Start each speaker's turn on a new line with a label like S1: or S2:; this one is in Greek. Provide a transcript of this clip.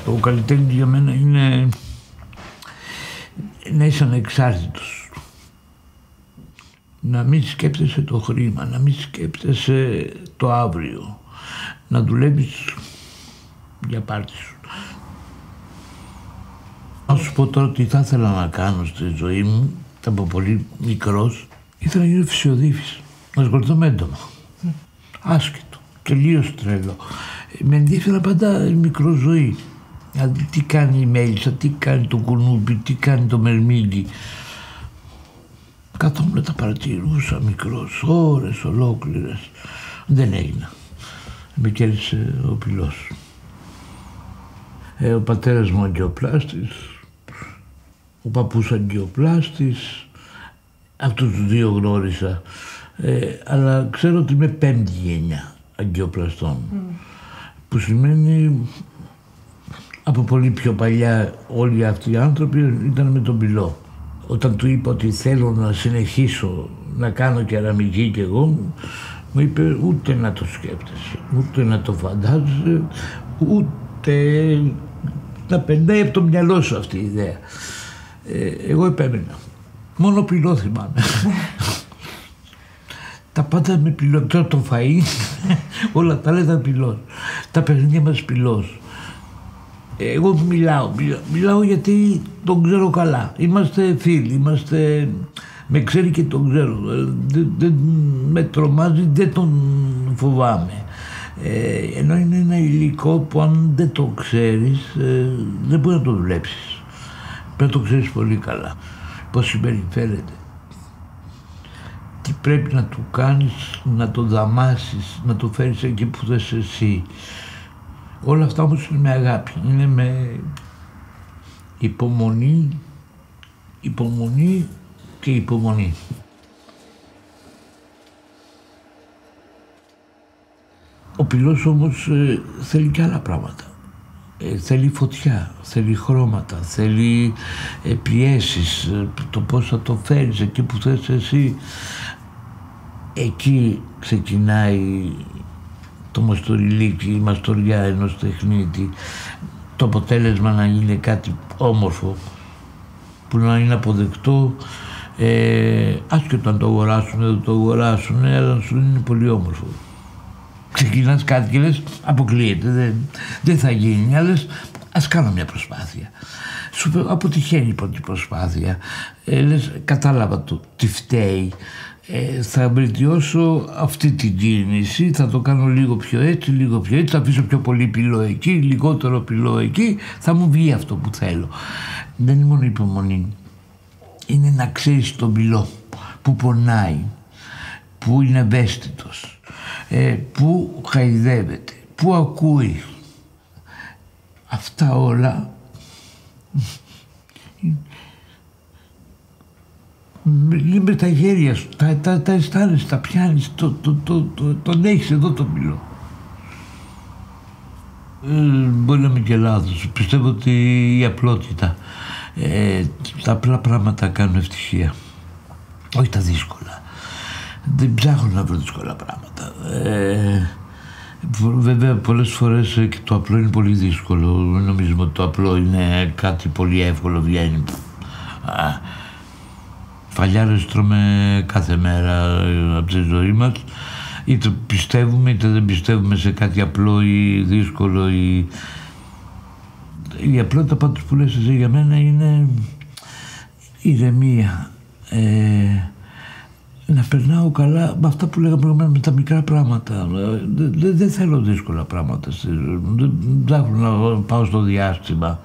S1: Ο καλλιτέχνης για μένα είναι να είσαι ανεξάρτητος. Να μην σκέπτεσαι το χρήμα, να μην σκέπτεσαι το αύριο. Να δουλεύεις για πάρτι σου. Να σου πω τώρα τι θα ήθελα να κάνω στη ζωή μου, από πολύ μικρός, ήθελα να γίνω φυσιοδίφης, να ασχοληθώ με έντομα. Άσχετο, τελείως τρελό. Με ενδιαφέρα πάντα η μικροζωή. Δηλαδή τι κάνει η μέλισσα, τι κάνει το κουνούπι, τι κάνει το μερμήγκι. Καθόμουν τα παρατηρούσα μικρός, ώρες ολόκληρες. Δεν έγινα. Με κέρδισε ο πυλός. Ο πατέρας μου αγκιοπλάστης, ο παππούς αγκιοπλάστης, αυτούς τους δύο γνώρισα. Αλλά ξέρω ότι είμαι 5η γενιά αγκιοπλαστών. Που σημαίνει από πολύ πιο παλιά όλοι αυτοί οι άνθρωποι ήταν με τον πυλό. Όταν του είπα ότι θέλω να συνεχίσω να κάνω κεραμική κι εγώ, μου είπε ούτε να το σκέπτεσαι, ούτε να το φαντάζεσαι, ούτε να περνάει από το μυαλό σου αυτή η ιδέα. Εγώ επέμενα. Μόνο πυλό θυμάμαι. Τα πάντα με πυλό. Τώρα το φαΐ, όλα τα άλλα ήταν πυλός. Τα παιχνίδια μας πυλός. Εγώ μιλάω γιατί τον ξέρω καλά. Είμαστε φίλοι, με ξέρει και τον ξέρω. Δεν με τρομάζει, δεν τον φοβάμαι. Ενώ είναι ένα υλικό που αν δεν το ξέρεις, δεν μπορεί να το δουλέψεις. Πρέπει να το ξέρεις πολύ καλά. Πώς συμπεριφέρεται. Τι πρέπει να του κάνεις, να το δαμάσεις, να το φέρεις εκεί που θες εσύ. Όλα αυτά όμως είναι με αγάπη, είναι με υπομονή και υπομονή. Ο πυλός όμως θέλει και άλλα πράγματα. Θέλει φωτιά, θέλει χρώματα, θέλει πιέσεις, το πώς θα το φέρεις εκεί που θες εσύ. Εκεί ξεκινάει το μαστοριλίκι, η μαστοριά ενός τεχνίτη, το αποτέλεσμα να είναι κάτι όμορφο, που να είναι αποδεκτό, άσχετο αν το αγοράσουν ή δεν το αγοράσουν, αλλά σου είναι πολύ όμορφο. Ξεκινάς κάτι και λες, αποκλείεται, δεν θα γίνει, αλλά ας κάνω μια προσπάθεια. Σου αποτυχαίνει η πρώτη προσπάθεια, λες, κατάλαβα το τι φταίει. Θα βελτιώσω αυτή την κίνηση, θα το κάνω λίγο πιο έτσι, θα αφήσω πιο πολύ πυλό εκεί, λιγότερο πυλό εκεί, θα μου βγει αυτό που θέλω. Δεν είναι μόνο υπομονή, είναι να ξέρεις τον πυλό που πονάει, που είναι ευαίσθητος, που χαϊδεύεται, που ακούει. Αυτά όλα με τα χέρια σου, τα αισθάνεσαι, τα πιάνεις, τον έχεις εδώ τον πυλό. Μπορεί να είμαι και λάθος. Πιστεύω ότι η απλότητα, τα απλά πράγματα κάνουν ευτυχία. Όχι τα δύσκολα. Δεν ψάχνω να βρω δύσκολα πράγματα. Βέβαια πολλές φορές και το απλό είναι πολύ δύσκολο. Νομίζουμε ότι το απλό είναι κάτι πολύ εύκολο, βγαίνει. Φαλιάρες τρώμε κάθε μέρα από τη ζωή μας, είτε πιστεύουμε είτε δεν πιστεύουμε σε κάτι απλό ή δύσκολο. Η απλότητα πάντως που λες εσύ για μένα είναι ηρεμία, να περνάω καλά με αυτά που λέγαμε προηγουμένως, με τα μικρά πράγματα. Δεν θέλω δύσκολα πράγματα, δεν ψάχνω να πάω στο διάστημα.